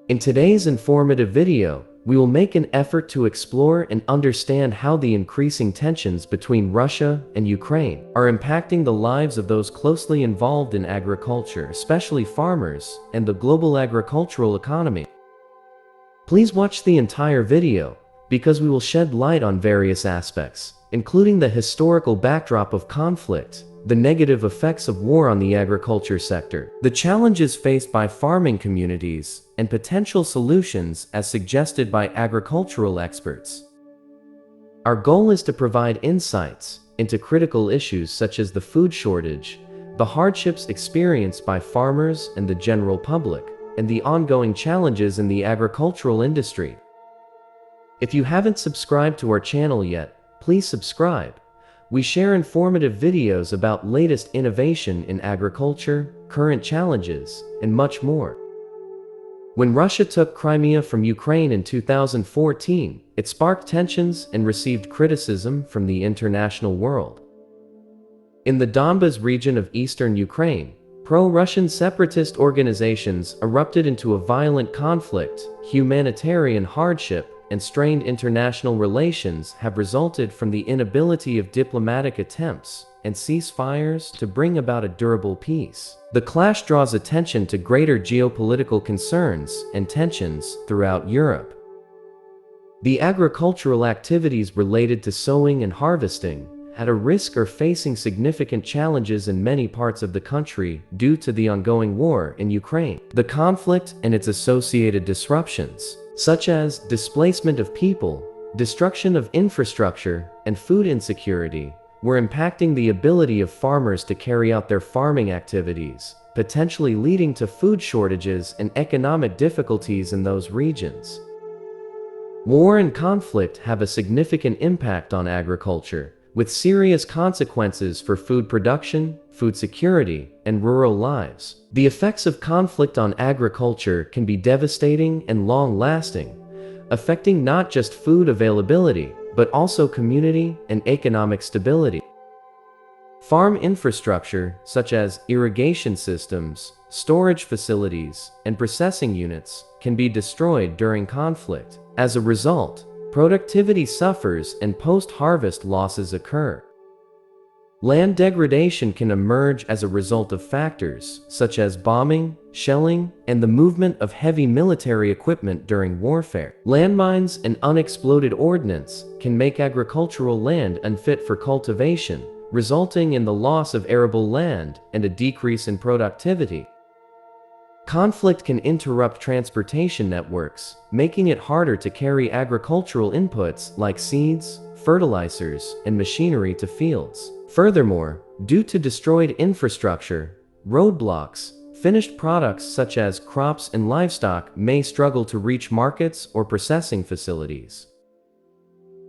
In today's informative video, we will make an effort to explore and understand how the increasing tensions between Russia and Ukraine are impacting the lives of those closely involved in agriculture, especially farmers, and the global agricultural economy. Please watch the entire video, because we will shed light on various aspects, including the historical backdrop of conflict, the negative effects of war on the agriculture sector, the challenges faced by farming communities, and potential solutions as suggested by agricultural experts. Our goal is to provide insights into critical issues such as the food shortage, the hardships experienced by farmers and the general public, and the ongoing challenges in the agricultural industry. If you haven't subscribed to our channel yet, please subscribe. We share informative videos about latest innovation in agriculture, current challenges, and much more. When Russia took Crimea from Ukraine in 2014, it sparked tensions and received criticism from the international world. In the Donbas region of eastern Ukraine, pro-Russian separatist organizations erupted into a violent conflict. Humanitarian hardship and strained international relations have resulted from the inability of diplomatic attempts and ceasefires to bring about a durable peace. The clash draws attention to greater geopolitical concerns and tensions throughout Europe. The agricultural activities related to sowing and harvesting at a risk are facing significant challenges in many parts of the country due to the ongoing war in Ukraine. The conflict and its associated disruptions, such as displacement of people, destruction of infrastructure, and food insecurity, were impacting the ability of farmers to carry out their farming activities, potentially leading to food shortages and economic difficulties in those regions. War and conflict have a significant impact on agriculture, with serious consequences for food production, food security, and rural lives. The effects of conflict on agriculture can be devastating and long-lasting, affecting not just food availability, but also community and economic stability. Farm infrastructure, such as irrigation systems, storage facilities, and processing units, can be destroyed during conflict. As a result, productivity suffers and post-harvest losses occur. Land degradation can emerge as a result of factors such as bombing, shelling, and the movement of heavy military equipment during warfare. Landmines and unexploded ordnance can make agricultural land unfit for cultivation, resulting in the loss of arable land and a decrease in productivity. Conflict can interrupt transportation networks, making it harder to carry agricultural inputs like seeds, fertilizers, and machinery to fields. Furthermore, due to destroyed infrastructure, roadblocks, finished products such as crops and livestock may struggle to reach markets or processing facilities.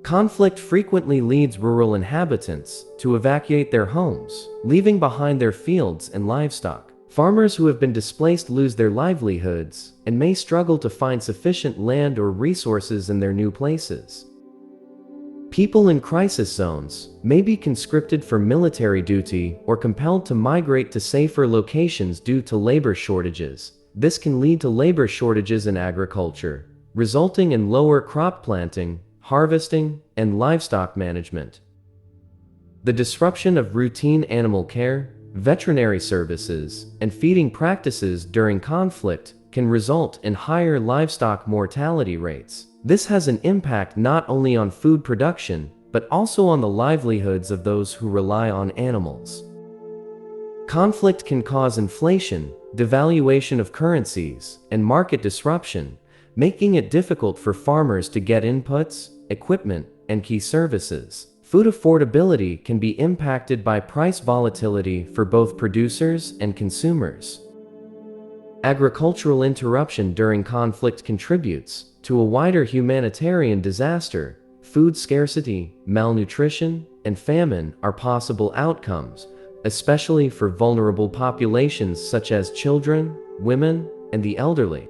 Conflict frequently leads rural inhabitants to evacuate their homes, leaving behind their fields and livestock. Farmers who have been displaced lose their livelihoods and may struggle to find sufficient land or resources in their new places. People in crisis zones may be conscripted for military duty or compelled to migrate to safer locations due to labor shortages. This can lead to labor shortages in agriculture, resulting in lower crop planting, harvesting, and livestock management. The disruption of routine animal care, veterinary services, and feeding practices during conflict can result in higher livestock mortality rates. This has an impact not only on food production, but also on the livelihoods of those who rely on animals. Conflict can cause inflation, devaluation of currencies, and market disruption, making it difficult for farmers to get inputs, equipment, and key services. Food affordability can be impacted by price volatility for both producers and consumers. Agricultural interruption during conflict contributes to a wider humanitarian disaster. Food scarcity, malnutrition, and famine are possible outcomes, especially for vulnerable populations such as children, women, and the elderly.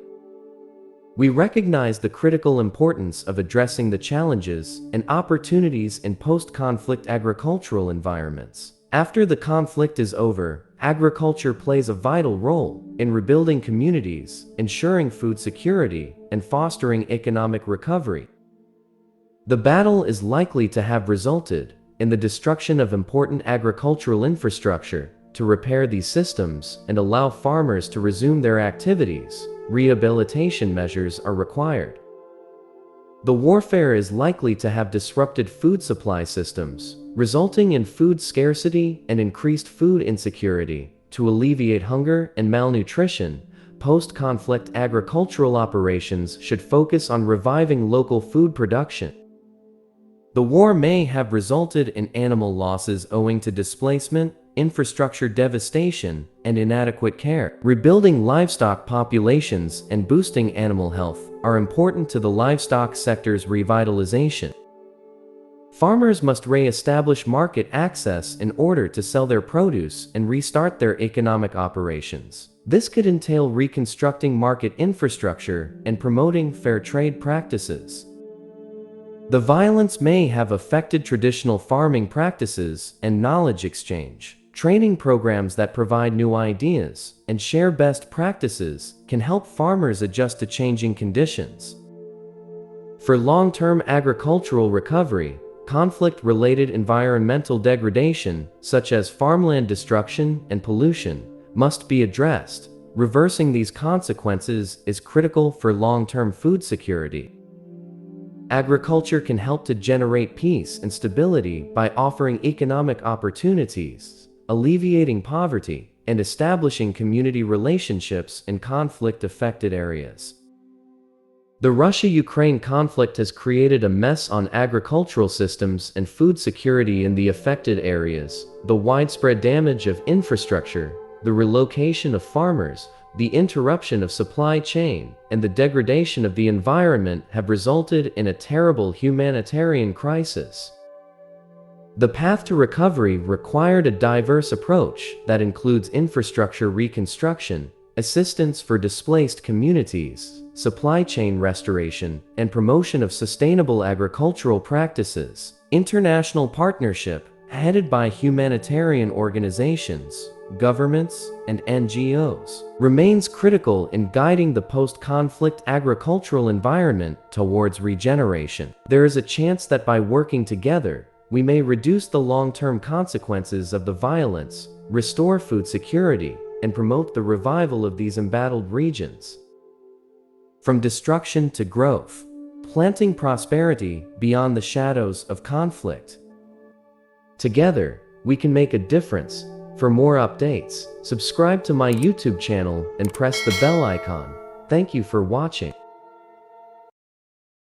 We recognize the critical importance of addressing the challenges and opportunities in post-conflict agricultural environments. After the conflict is over, agriculture plays a vital role, in rebuilding communities, ensuring food security, and fostering economic recovery. The battle is likely to have resulted in the destruction of important agricultural infrastructure. To repair these systems and allow farmers to resume their activities, rehabilitation measures are required. The warfare is likely to have disrupted food supply systems, resulting in food scarcity and increased food insecurity. To alleviate hunger and malnutrition, post-conflict agricultural operations should focus on reviving local food production. The war may have resulted in animal losses owing to displacement, infrastructure devastation, and inadequate care. Rebuilding livestock populations and boosting animal health are important to the livestock sector's revitalization. Farmers must re-establish market access in order to sell their produce and restart their economic operations. This could entail reconstructing market infrastructure and promoting fair trade practices. The violence may have affected traditional farming practices and knowledge exchange. Training programs that provide new ideas and share best practices can help farmers adjust to changing conditions. For long-term agricultural recovery, conflict-related environmental degradation, such as farmland destruction and pollution, must be addressed. Reversing these consequences is critical for long-term food security. Agriculture can help to generate peace and stability by offering economic opportunities, alleviating poverty, and establishing community relationships in conflict-affected areas. The Russia-Ukraine conflict has created a mess on agricultural systems and food security in the affected areas. The widespread damage of infrastructure, the relocation of farmers, the interruption of supply chain, and the degradation of the environment have resulted in a terrible humanitarian crisis. The path to recovery required a diverse approach that includes infrastructure reconstruction, assistance for displaced communities, supply chain restoration, and promotion of sustainable agricultural practices. International partnership, headed by humanitarian organizations, governments, and NGOs, remains critical in guiding the post-conflict agricultural environment towards regeneration. There is a chance that by working together, we may reduce the long-term consequences of the violence, restore food security, and promote the revival of these embattled regions. From destruction to growth, planting prosperity beyond the shadows of conflict. Together, we can make a difference. For more updates, subscribe to my YouTube channel and press the bell icon. Thank you for watching.